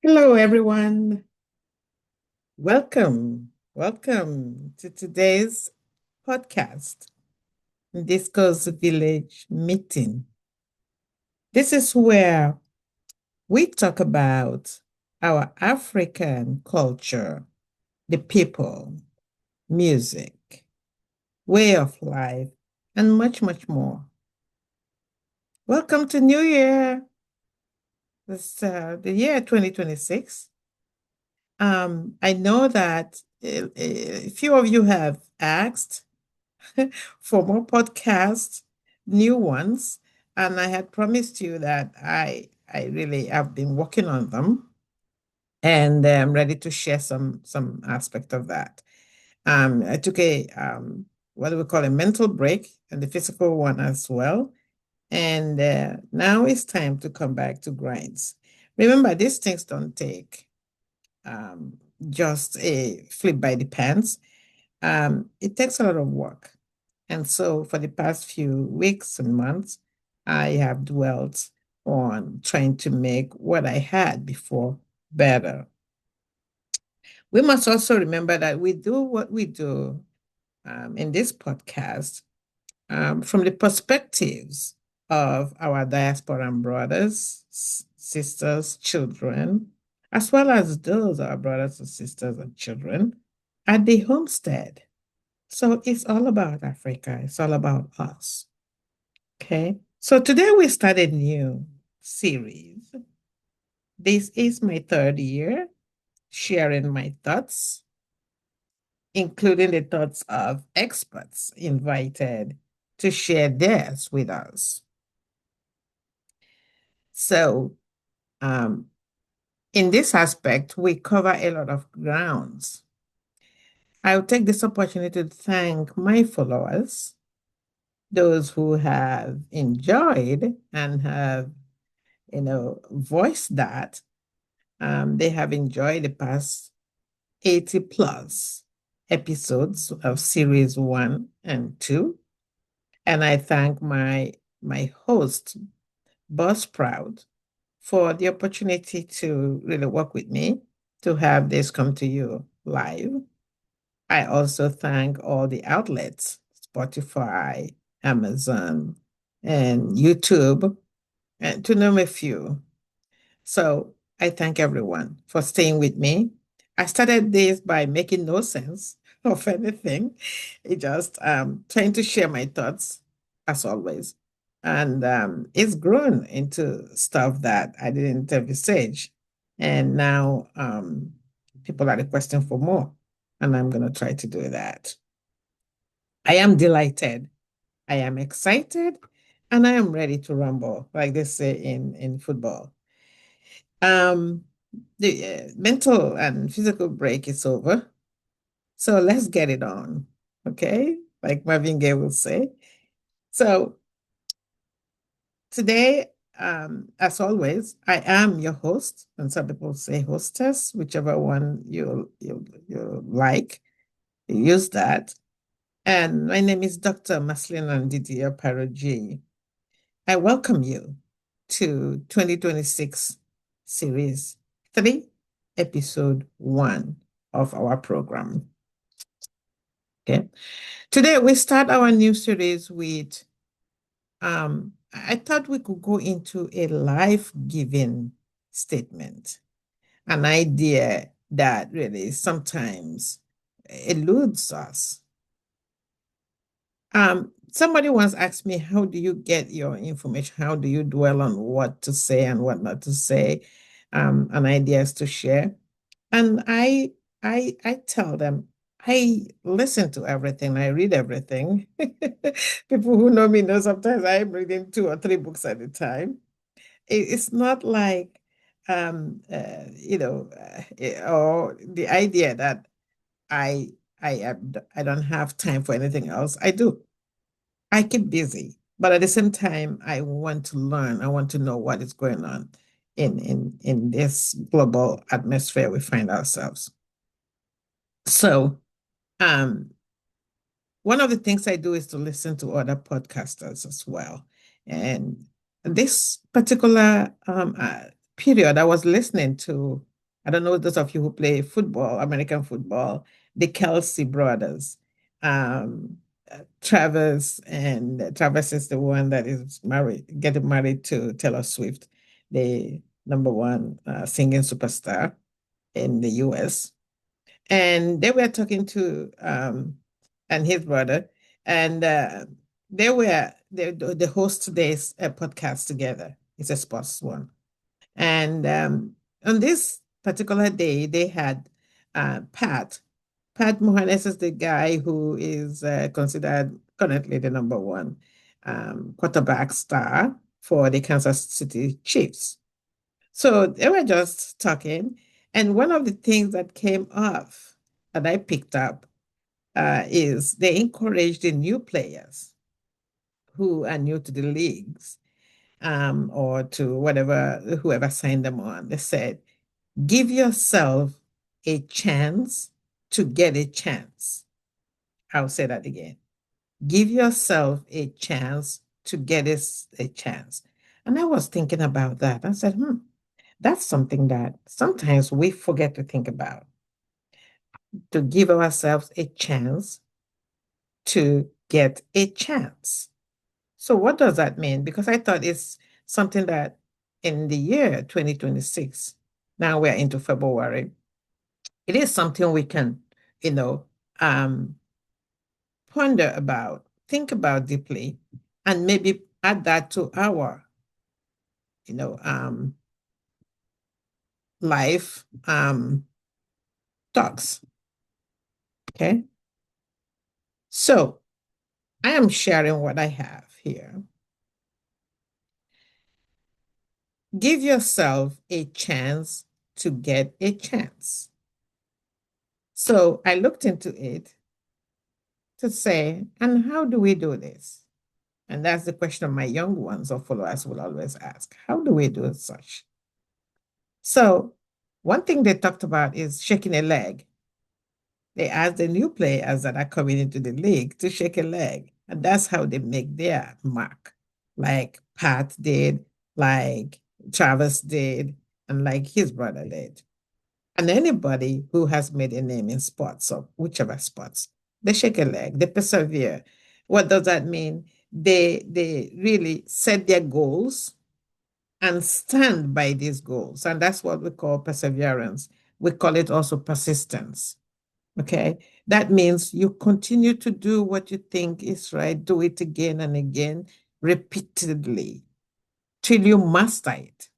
Hello, everyone. Welcome to today's podcast, NDISCO'S Village Meeting. This is where we talk about our African culture, the people, music, way of life, and much, much more. Welcome to New Year. This the year 2026. I know that a few of you have asked for more podcasts, new ones, and I had promised you that I really have been working on them, and I'm ready to share some aspect of that. I took a what do we call a mental break and the physical one as well, and now it's time to come back to grinds. Remember, these things don't take um, just a flip by the pants. It takes a lot of work. And so for the past few weeks and months, I have dwelt on trying to make what I had before better. We must also remember that we do what we do in this podcast from the perspectives of our diaspora brothers, sisters, children, as well as those our brothers and sisters and children at the homestead. So it's all about Africa. It's all about us. Okay. So today we start a new series. This is my third year sharing my thoughts, including the thoughts of experts invited to share theirs with us. So, um, in this aspect, we cover a lot of grounds. I'll take this opportunity to thank my followers, those who have enjoyed and have, voiced that they have enjoyed the past 80 plus episodes of series one and two. And I thank my host, Boss Proud, for the opportunity to really work with me to have this come to you live. I also thank all the outlets, Spotify, Amazon, and YouTube, and to name a few. So I thank everyone for staying with me. I started this by making no sense of anything. It just trying to share my thoughts as always. And it's grown into stuff that I didn't envisage. And now people are requesting for more. And I'm going to try to do that. I am delighted. I am excited. And I am ready to rumble, like they say in football. Um, the mental and physical break is over. So let's get it on. Okay. Like Marvin Gaye will say. So today, as always, I am your host, and some people say hostess, whichever one you like, use that. And my name is Dr. Maslin M.OPARAOJI. I welcome you to 2026 Series 3, Episode 1 of our program. Okay. Today, we start our new series with, I thought we could go into a life-giving statement, an idea that really sometimes eludes us. Somebody once asked me, how do you get your information? How do you dwell on what to say and what not to say, and ideas to share? And I tell them, I listen to everything, I read everything. People who know me know sometimes I'm reading 2 or 3 books at a time. It's not like, or the idea that I I don't have time for anything else. I do. I keep busy, but at the same time, I want to learn. I want to know what is going on in this global atmosphere we find ourselves. So, um, one of the things I do is to listen to other podcasters as well. And this particular period, I was listening to I don't know those of you who play football, American football, the Kelsey brothers. Travis is the one that is getting married to Taylor Swift, the number one singing superstar in the US. And they were talking to and his brother, and they host this podcast together. It's a sports one, and on this particular day, they had Pat. Pat Mohanes is the guy who is considered currently the number one quarterback star for the Kansas City Chiefs. So they were just talking, and one of the things that came up that I picked up is they encouraged the new players who are new to the leagues or to whoever signed them on. They said, give yourself a chance to get a chance. I'll say that again. Give yourself a chance to get a chance. And I was thinking about that. I said, that's something that sometimes we forget to think about, to give ourselves a chance to get a chance. So what does that mean? Because I thought it's something that in the year 2026, now we're into February, it is something we can, you know, ponder about, think about deeply, and maybe add that to our, you know, life talks. Okay. So I am sharing what I have here. Give yourself a chance to get a chance. So I looked into it to say, and how do we do this? And that's the question my young ones or followers will always ask. How do we do such? So one thing they talked about is shaking a leg. They asked the new players that are coming into the league to shake a leg. And that's how they make their mark, like Pat did, like Travis did, and like his brother did. And anybody who has made a name in sports, or whichever sports, they shake a leg, they persevere. What does that mean? They really set their goals and stand by these goals. And that's what we call perseverance. We call it also persistence. Okay. That means you continue to do what you think is right, do it again and again, repeatedly, till you master it.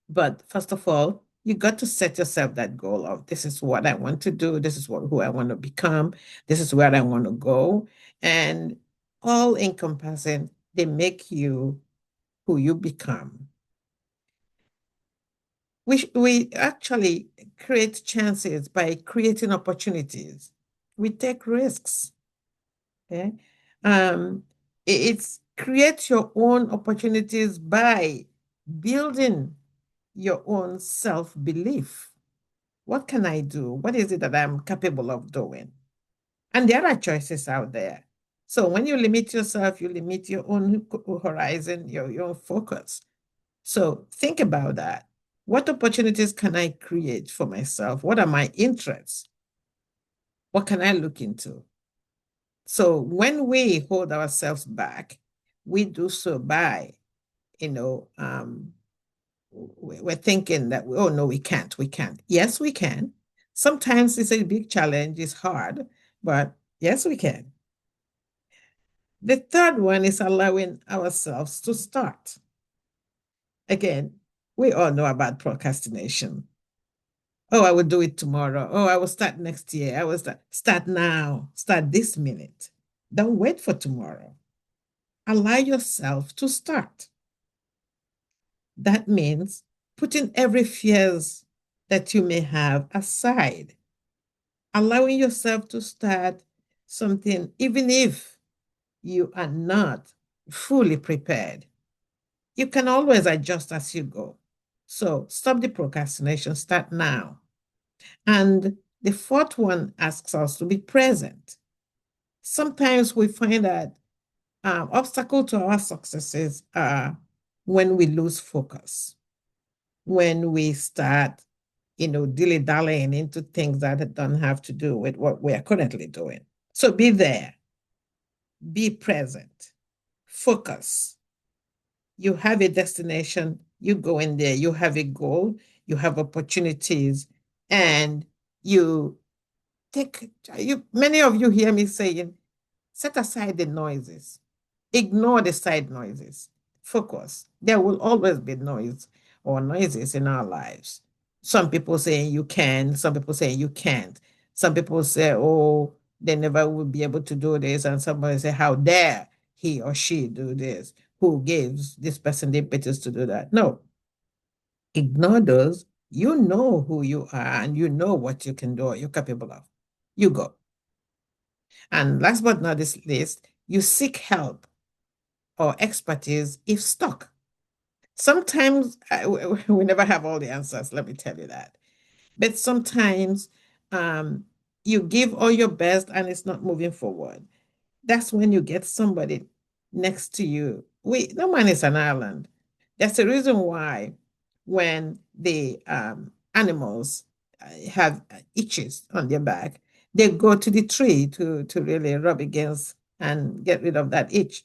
But first of all, you got to set yourself that goal of this is what I want to do, this is who I want to become, this is where I want to go. And all encompassing, they make you who you become. We actually create chances by creating opportunities. We take risks. Okay. It's create your own opportunities by building your own self-belief. What can I do? What is it that I'm capable of doing? And there are choices out there. So when you limit yourself, you limit your own horizon, your own focus. So think about that. What opportunities can I create for myself? What are my interests? What can I look into? So when we hold ourselves back, we do so by, we're thinking that, oh, no, we can't. Yes, we can. Sometimes it's a big challenge, it's hard, but yes, we can. The third one is allowing ourselves to start. Again, we all know about procrastination. Oh, I will do it tomorrow. Oh, I will start next year. I will start now. Start this minute. Don't wait for tomorrow. Allow yourself to start. That means putting every fears that you may have aside. Allowing yourself to start something, even if you are not fully prepared. You can always adjust as you go. So stop the procrastination, start now. And the fourth one asks us to be present. Sometimes we find that obstacle to our successes are when we lose focus, when we start dilly-dallying into things that don't have to do with what we are currently doing. So be there, be present, focus. You have a destination, you go in there, you have a goal, you have opportunities, and you many of you hear me saying, set aside the noises, ignore the side noises, focus. There will always be noise or noises in our lives. Some people saying you can, some people saying you can't. Some people say, oh, they never will be able to do this. And somebody say, how dare he or she do this? Who gives this person the impetus to do that? No, ignore those. You know who you are and you know what you can do or you're capable of. You go. And last but not least, you seek help or expertise if stuck. Sometimes we never have all the answers, let me tell you that. But sometimes um, you give all your best and it's not moving forward. That's when you get somebody next to you. No man is an island. That's the reason why when the animals have itches on their back, they go to the tree to really rub against and get rid of that itch.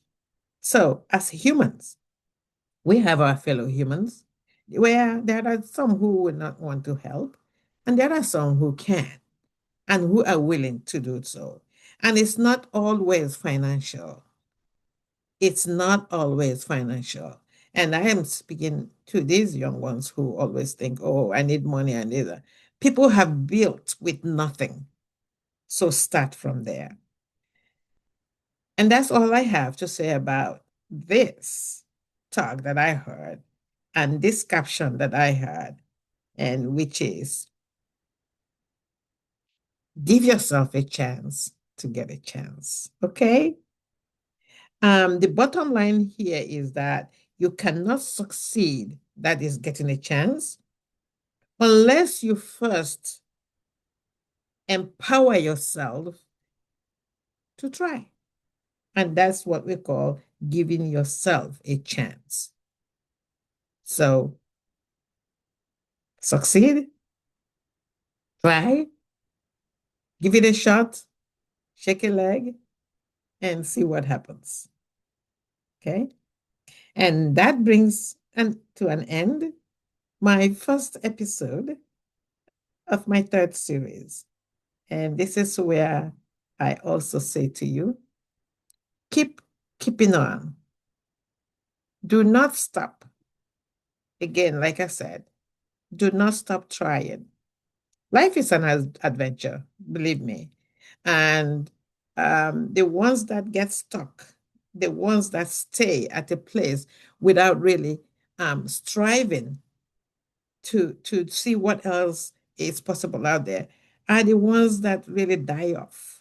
So as humans, we have our fellow humans where there are some who will not want to help, and there are some who can and who are willing to do so. And it's not always financial. It's not always financial. And I am speaking to these young ones who always think, oh, I need money, I need that. People have built with nothing. So start from there. And that's all I have to say about this talk that I heard and this caption that I heard, and which is give yourself a chance to get a chance. Okay? The bottom line here is that you cannot succeed, that is getting a chance, unless you first empower yourself to try. And that's what we call giving yourself a chance. So succeed, try, give it a shot, shake a leg, and see what happens. Okay? And that brings to an end my first episode of my third series. And this is where I also say to you, keeping on. Do not stop. Again, like I said, do not stop trying. Life is an adventure, believe me. And the ones that get stuck, the ones that stay at a place without really striving to see what else is possible out there, are the ones that really die off.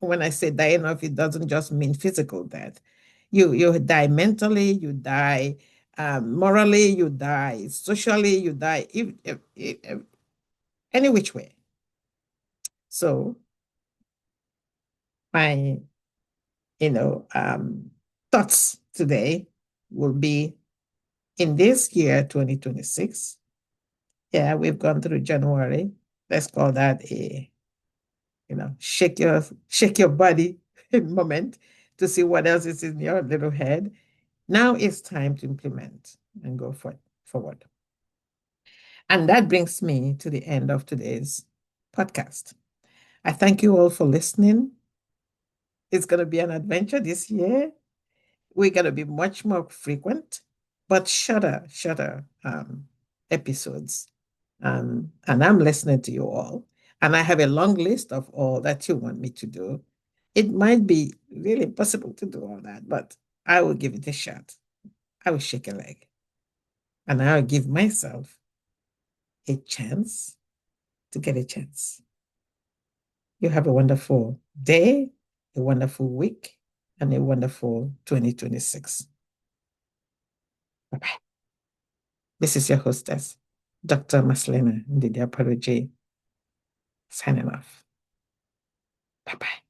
When I say dying off, it doesn't just mean physical death. You die mentally, you die morally, you die socially, you die any which way. So my thoughts today will be in this year 2026. Yeah, we've gone through January. Let's call that a shake your body moment to see what else is in your little head. Now it's time to implement and go forward. And that brings me to the end of today's podcast. I thank you all for listening. It's going to be an adventure this year. We're going to be much more frequent, but shorter episodes. And I'm listening to you all. And I have a long list of all that you want me to do. It might be really impossible to do all that, but I will give it a shot. I will shake a leg. And I'll give myself a chance to get a chance. You have a wonderful day, a wonderful week, and a wonderful 2026. Bye-bye. This is your hostess, Dr. Maslena NDISCO'S, signing off. Bye-bye.